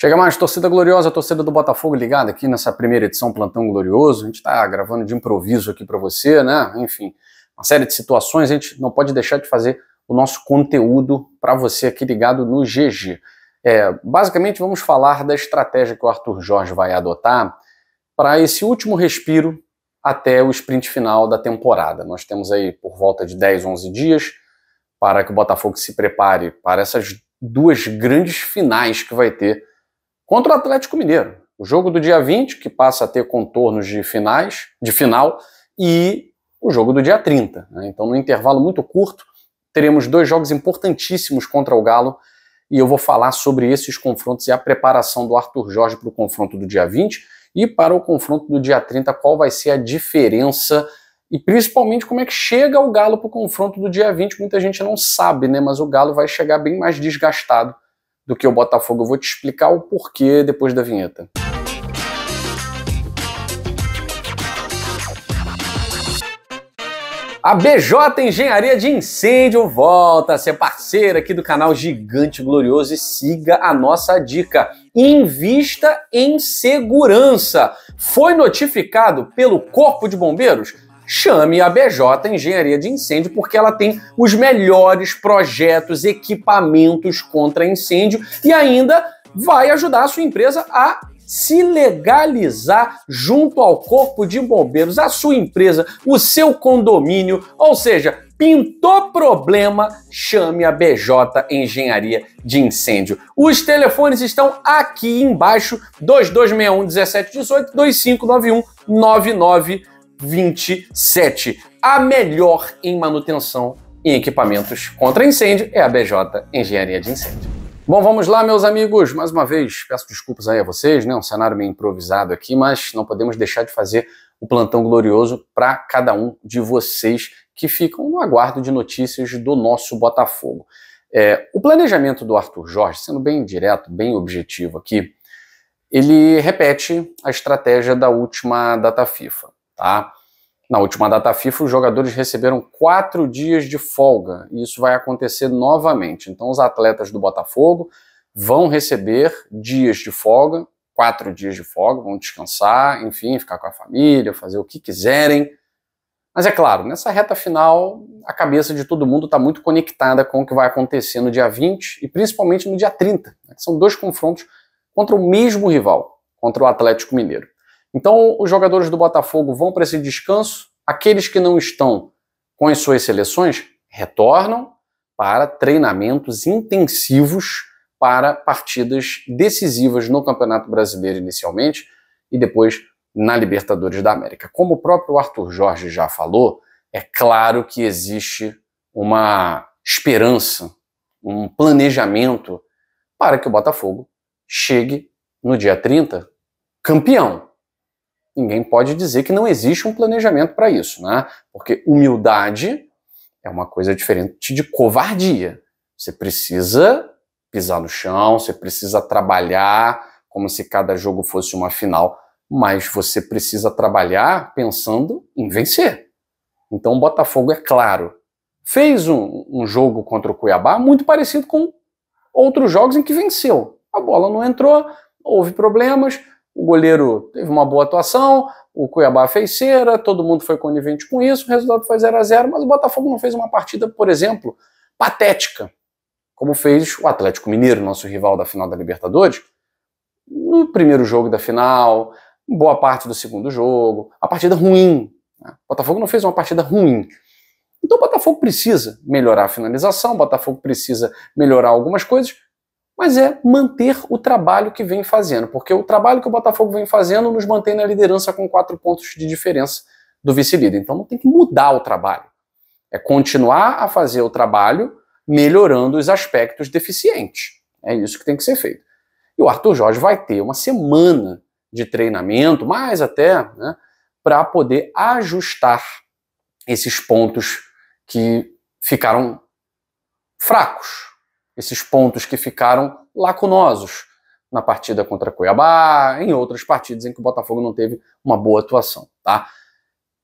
Chega mais, torcida gloriosa, torcida do Botafogo ligada aqui nessa primeira edição Plantão Glorioso. A gente está gravando de improviso aqui para você, né? Enfim, uma série de situações, a gente não pode deixar de fazer o nosso conteúdo para você aqui ligado no GG. Basicamente vamos falar da estratégia que o Arthur Jorge vai adotar para esse último respiro até o sprint final da temporada. Nós temos aí por volta de 10, 11 dias para que o Botafogo se prepare para essas duas grandes finais que vai ter contra o Atlético Mineiro. O jogo do dia 20, que passa a ter contornos de final, e o jogo do dia 30. Né? Então, no intervalo muito curto, teremos dois jogos importantíssimos contra o Galo, e eu vou falar sobre esses confrontos e a preparação do Arthur Jorge para o confronto do dia 20 e para o confronto do dia 30, qual vai ser a diferença e principalmente como é que chega o Galo para o confronto do dia 20. Muita gente não sabe, né? Mas o Galo vai chegar bem mais desgastado do que o Botafogo. Eu vou te explicar o porquê depois da vinheta. A BJ Engenharia de Incêndio volta a ser parceira aqui do canal Gigante Glorioso e siga a nossa dica. Invista em segurança. Foi notificado pelo Corpo de Bombeiros? Chame a BJ Engenharia de Incêndio porque ela tem os melhores projetos, equipamentos contra incêndio e ainda vai ajudar a sua empresa a se legalizar junto ao Corpo de Bombeiros, a sua empresa, o seu condomínio, ou seja, pintou problema, chame a BJ Engenharia de Incêndio. Os telefones estão aqui embaixo, 2261-1718, 2591-9927. A melhor em manutenção em equipamentos contra incêndio é a BJ Engenharia de Incêndio. Bom, vamos lá, meus amigos. Mais uma vez, peço desculpas aí a vocês, né? Um cenário meio improvisado aqui, mas não podemos deixar de fazer o plantão glorioso para cada um de vocês que ficam no aguardo de notícias do nosso Botafogo. O planejamento do Arthur Jorge, sendo bem direto, bem objetivo aqui, ele repete a estratégia da última data FIFA, tá? Na última data FIFA, os jogadores receberam 4 dias de folga, e isso vai acontecer novamente. Então, os atletas do Botafogo vão receber dias de folga, 4 dias de folga, vão descansar, enfim, ficar com a família, fazer o que quiserem. Mas é claro, nessa reta final, a cabeça de todo mundo está muito conectada com o que vai acontecer no dia 20 e principalmente no dia 30, né, que são dois confrontos contra o mesmo rival, contra o Atlético Mineiro. Então, os jogadores do Botafogo vão para esse descanso, aqueles que não estão com as suas seleções retornam para treinamentos intensivos para partidas decisivas no Campeonato Brasileiro inicialmente e depois na Libertadores da América. Como o próprio Arthur Jorge já falou, é claro que existe uma esperança, um planejamento para que o Botafogo chegue no dia 30 campeão. Ninguém pode dizer que não existe um planejamento para isso, né? Porque humildade é uma coisa diferente de covardia. Você precisa pisar no chão, você precisa trabalhar como se cada jogo fosse uma final, mas você precisa trabalhar pensando em vencer. Então o Botafogo, é claro, fez um jogo contra o Cuiabá muito parecido com outros jogos em que venceu. A bola não entrou, houve problemas, o goleiro teve uma boa atuação, o Cuiabá fez cera, todo mundo foi conivente com isso, o resultado foi 0-0, mas o Botafogo não fez uma partida, por exemplo, patética, como fez o Atlético Mineiro, nosso rival da final da Libertadores, no primeiro jogo da final, boa parte do segundo jogo, a partida ruim. Né? O Botafogo não fez uma partida ruim. Então o Botafogo precisa melhorar a finalização, o Botafogo precisa melhorar algumas coisas, mas é manter o trabalho que vem fazendo, porque o trabalho que o Botafogo vem fazendo nos mantém na liderança com 4 pontos de diferença do vice-líder. Então não tem que mudar o trabalho. É continuar a fazer o trabalho melhorando os aspectos deficientes. É isso que tem que ser feito. E o Arthur Jorge vai ter uma semana de treinamento, mais até, né, para poder ajustar esses pontos que ficaram fracos. Esses pontos que ficaram lacunosos na partida contra Cuiabá, em outras partidas em que o Botafogo não teve uma boa atuação, tá?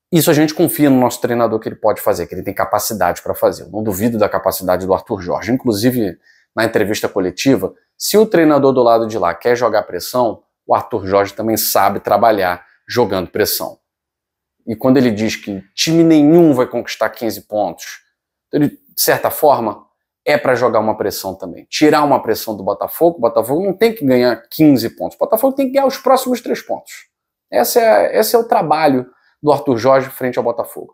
Isso a gente confia no nosso treinador que ele pode fazer, que ele tem capacidade para fazer. Eu não duvido da capacidade do Arthur Jorge. Inclusive, na entrevista coletiva, Se o treinador do lado de lá quer jogar pressão, o Arthur Jorge também sabe trabalhar jogando pressão. E quando ele diz que time nenhum vai conquistar 15 pontos, ele, de certa forma, é para jogar uma pressão também. Tirar uma pressão do Botafogo. O Botafogo não tem que ganhar 15 pontos. O Botafogo tem que ganhar os próximos 3 pontos. Esse é o trabalho do Arthur Jorge frente ao Botafogo.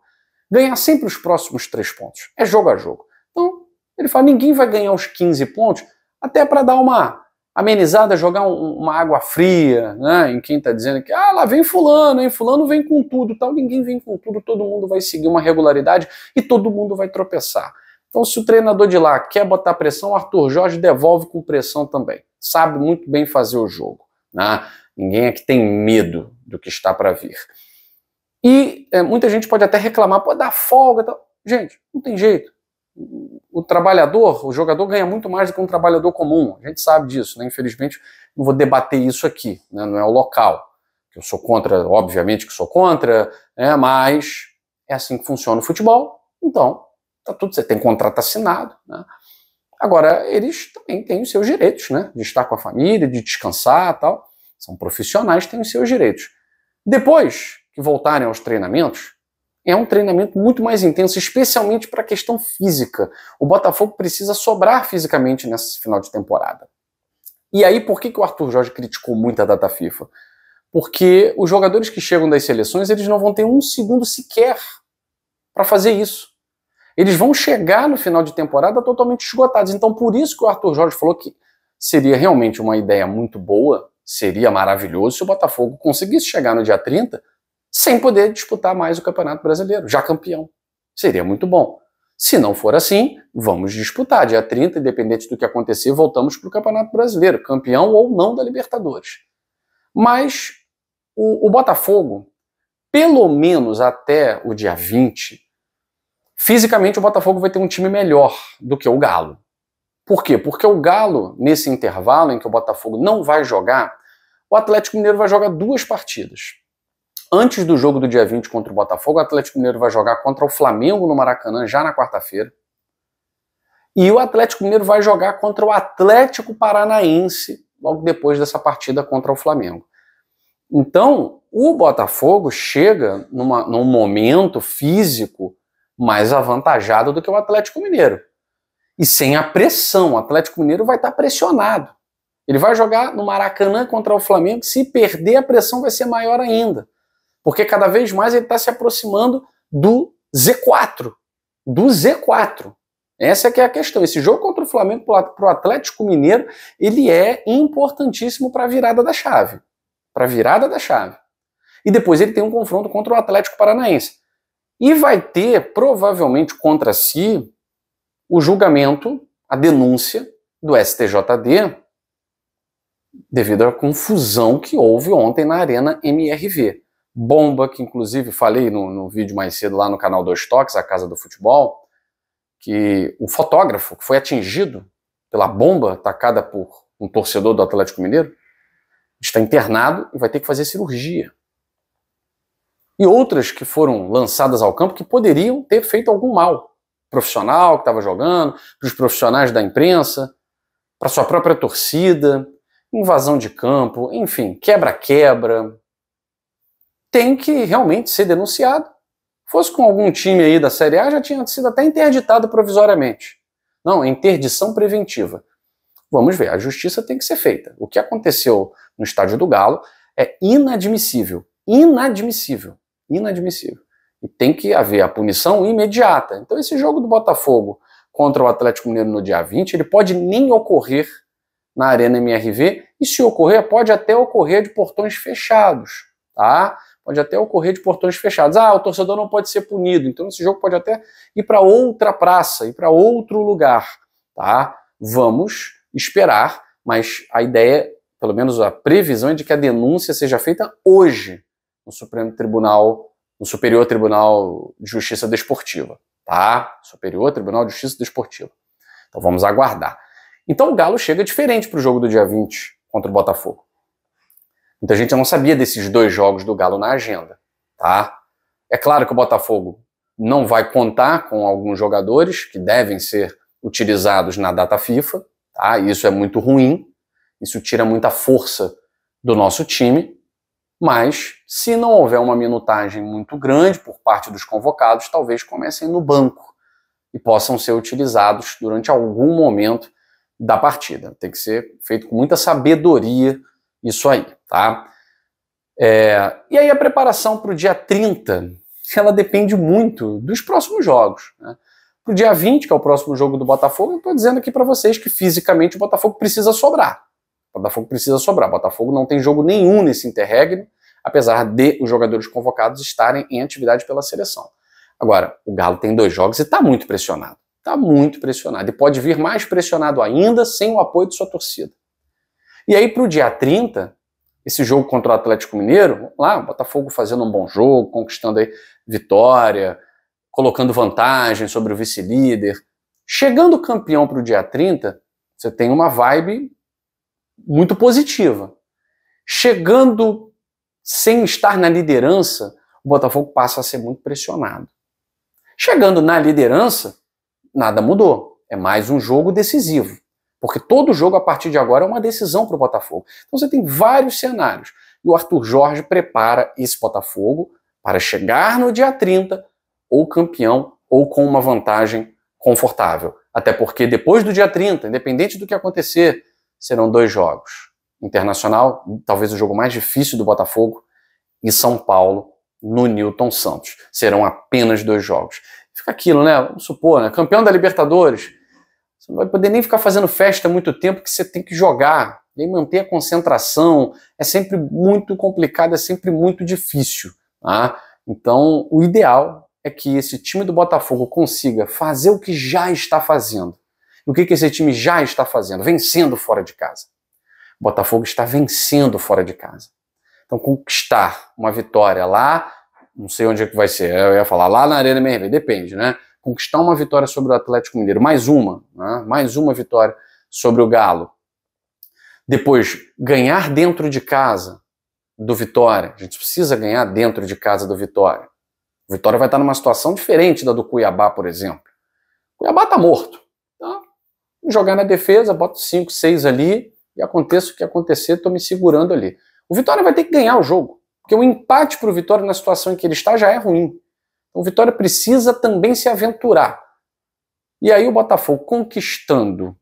Ganhar sempre os próximos 3 pontos. É jogo a jogo. Então, ele fala, ninguém vai ganhar os 15 pontos, até para dar uma amenizada, jogar uma água fria, né, em quem está dizendo que, lá vem fulano, hein, fulano vem com tudo, tal. Ninguém vem com tudo, todo mundo vai seguir uma regularidade e todo mundo vai tropeçar. Então, se o treinador de lá quer botar pressão, o Arthur Jorge devolve com pressão também. Sabe muito bem fazer o jogo, né? Ninguém aqui tem medo do que está para vir. E muita gente pode até reclamar, pô, dá folga, tal. Gente, não tem jeito. O trabalhador, o jogador ganha muito mais do que um trabalhador comum. A gente sabe disso, né? Infelizmente, não vou debater isso aqui, né? Não é o local. Eu sou contra, obviamente que sou contra, né? Mas é assim que funciona o futebol. Então, tá tudo, você tem contrato assinado, né? Agora, eles também têm os seus direitos, né? De estar com a família, de descansar e tal. São profissionais, têm os seus direitos. Depois que voltarem aos treinamentos, é um treinamento muito mais intenso, especialmente para a questão física. O Botafogo precisa sobrar fisicamente nesse final de temporada. E aí, por que o Arthur Jorge criticou muito a data FIFA? Porque os jogadores que chegam das seleções, eles não vão ter um segundo sequer para fazer isso. Eles vão chegar no final de temporada totalmente esgotados. Então, por isso que o Arthur Jorge falou que seria realmente uma ideia muito boa, seria maravilhoso se o Botafogo conseguisse chegar no dia 30 sem poder disputar mais o Campeonato Brasileiro, já campeão. Seria muito bom. Se não for assim, vamos disputar. Dia 30, independente do que acontecer, voltamos para o Campeonato Brasileiro, campeão ou não da Libertadores. Mas o Botafogo, pelo menos até o dia 20, fisicamente o Botafogo vai ter um time melhor do que o Galo. Por quê? Porque o Galo, nesse intervalo em que o Botafogo não vai jogar, o Atlético Mineiro vai jogar 2 partidas. Antes do jogo do dia 20 contra o Botafogo, o Atlético Mineiro vai jogar contra o Flamengo no Maracanã, já na quarta-feira. E o Atlético Mineiro vai jogar contra o Atlético Paranaense, logo depois dessa partida contra o Flamengo. Então, o Botafogo chega num momento físico mais avantajado do que o Atlético Mineiro. E sem a pressão, o Atlético Mineiro vai estar pressionado. Ele vai jogar no Maracanã contra o Flamengo, se perder a pressão vai ser maior ainda. Porque cada vez mais ele está se aproximando do Z4. Do Z4. Essa é que é a questão. Esse jogo contra o Flamengo para o Atlético Mineiro, ele é importantíssimo para a virada da chave. Para a virada da chave. E depois ele tem um confronto contra o Atlético Paranaense. E vai ter, provavelmente, contra si, o julgamento, a denúncia do STJD, devido à confusão que houve ontem na Arena MRV. Bomba, que inclusive falei no vídeo mais cedo lá no canal 2 Toques, a Casa do Futebol, que o fotógrafo que foi atingido pela bomba atacada por um torcedor do Atlético Mineiro está internado e vai ter que fazer cirurgia. E outras que foram lançadas ao campo que poderiam ter feito algum mal. Profissional que estava jogando, para os profissionais da imprensa, para sua própria torcida, invasão de campo, enfim, quebra-quebra. Tem que realmente ser denunciado. Fosse com algum time aí da Série A, já tinha sido até interditado provisoriamente. Não, interdição preventiva. Vamos ver, a justiça tem que ser feita. O que aconteceu no Estádio do Galo é inadmissível. Inadmissível. Inadmissível. E tem que haver a punição imediata. Então esse jogo do Botafogo contra o Atlético Mineiro no dia 20, ele pode nem ocorrer na Arena MRV, e se ocorrer, pode até ocorrer de portões fechados, tá? Pode até ocorrer de portões fechados. O torcedor não pode ser punido, então esse jogo pode até ir para outra praça, ir para outro lugar, tá? Vamos esperar, mas a ideia, pelo menos a previsão, é de que a denúncia seja feita hoje no Supremo Tribunal, no Superior Tribunal de Justiça Desportiva, tá? Superior Tribunal de Justiça Desportiva. Então vamos aguardar. Então o Galo chega diferente para o jogo do dia 20 contra o Botafogo. Muita gente não sabia desses 2 jogos do Galo na agenda, tá? É claro que o Botafogo não vai contar com alguns jogadores que devem ser utilizados na data FIFA, tá? Isso é muito ruim, Isso tira muita força do nosso time, mas se não houver uma minutagem muito grande por parte dos convocados, talvez comecem no banco e possam ser utilizados durante algum momento da partida. Tem que ser feito com muita sabedoria isso aí, tá? E aí a preparação para o dia 30, ela depende muito dos próximos jogos, né? Para o dia 20, que é o próximo jogo do Botafogo, eu estou dizendo aqui para vocês que fisicamente o Botafogo precisa sobrar. O Botafogo precisa sobrar. O Botafogo não tem jogo nenhum nesse interregno, apesar de os jogadores convocados estarem em atividade pela seleção. Agora, o Galo tem 2 jogos e está muito pressionado. Está muito pressionado. E pode vir mais pressionado ainda sem o apoio de sua torcida. E aí, para o dia 30, esse jogo contra o Atlético Mineiro, lá, o Botafogo fazendo um bom jogo, conquistando aí vitória, colocando vantagem sobre o vice-líder. Chegando campeão para o dia 30, você tem uma vibe muito positiva. Chegando sem estar na liderança, o Botafogo passa a ser muito pressionado. Chegando na liderança, nada mudou. É mais um jogo decisivo. Porque todo jogo a partir de agora é uma decisão para o Botafogo. Então você tem vários cenários. E o Arthur Jorge prepara esse Botafogo para chegar no dia 30 ou campeão ou com uma vantagem confortável. Até porque depois do dia 30, independente do que acontecer, serão 2 jogos. Internacional, talvez o jogo mais difícil do Botafogo, e São Paulo no Newton Santos. Serão apenas 2 jogos. Fica aquilo, né? Vamos supor, né? Campeão da Libertadores. Você não vai poder nem ficar fazendo festa muito tempo, que você tem que jogar. E manter a concentração é sempre muito complicado, é sempre muito difícil. Tá? Então, o ideal é que esse time do Botafogo consiga fazer o que já está fazendo. E o que esse time já está fazendo? Vencendo fora de casa. O Botafogo está vencendo fora de casa. Então, conquistar uma vitória lá, não sei onde é que vai ser, eu ia falar lá na Arena MRV, depende, né? Conquistar uma vitória sobre o Atlético Mineiro, mais uma vitória sobre o Galo. Depois, ganhar dentro de casa do Vitória. A gente precisa ganhar dentro de casa do Vitória. O Vitória vai estar numa situação diferente da do Cuiabá, por exemplo. O Cuiabá está morto. Então, jogar na defesa, boto 5, 6 ali e aconteça o que acontecer, estou me segurando ali. O Vitória vai ter que ganhar o jogo, porque o empate para o Vitória na situação em que ele está já é ruim. Então, o Vitória precisa também se aventurar. E aí o Botafogo conquistando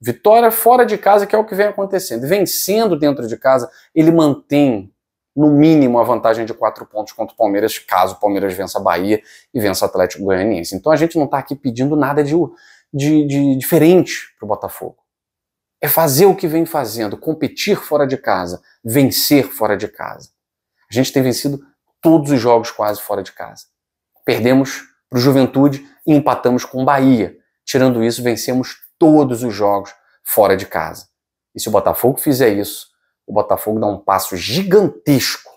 vitória fora de casa, que é o que vem acontecendo. Vencendo dentro de casa, ele mantém, no mínimo, a vantagem de 4 pontos contra o Palmeiras, caso o Palmeiras vença a Bahia e vença o Atlético Goianiense. Então a gente não está aqui pedindo nada de diferente para o Botafogo. É fazer o que vem fazendo, competir fora de casa, vencer fora de casa. A gente tem vencido todos os jogos quase fora de casa. Perdemos para o Juventude e empatamos com o Bahia. Tirando isso, vencemos todos os jogos fora de casa. E se o Botafogo fizer isso, o Botafogo dá um passo gigantesco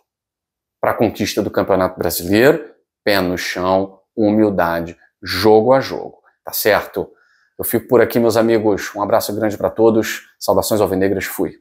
para a conquista do Campeonato Brasileiro, pé no chão, humildade, jogo a jogo. Tá certo? Eu fico por aqui, meus amigos. Um abraço grande para todos. Saudações alvinegras. Fui.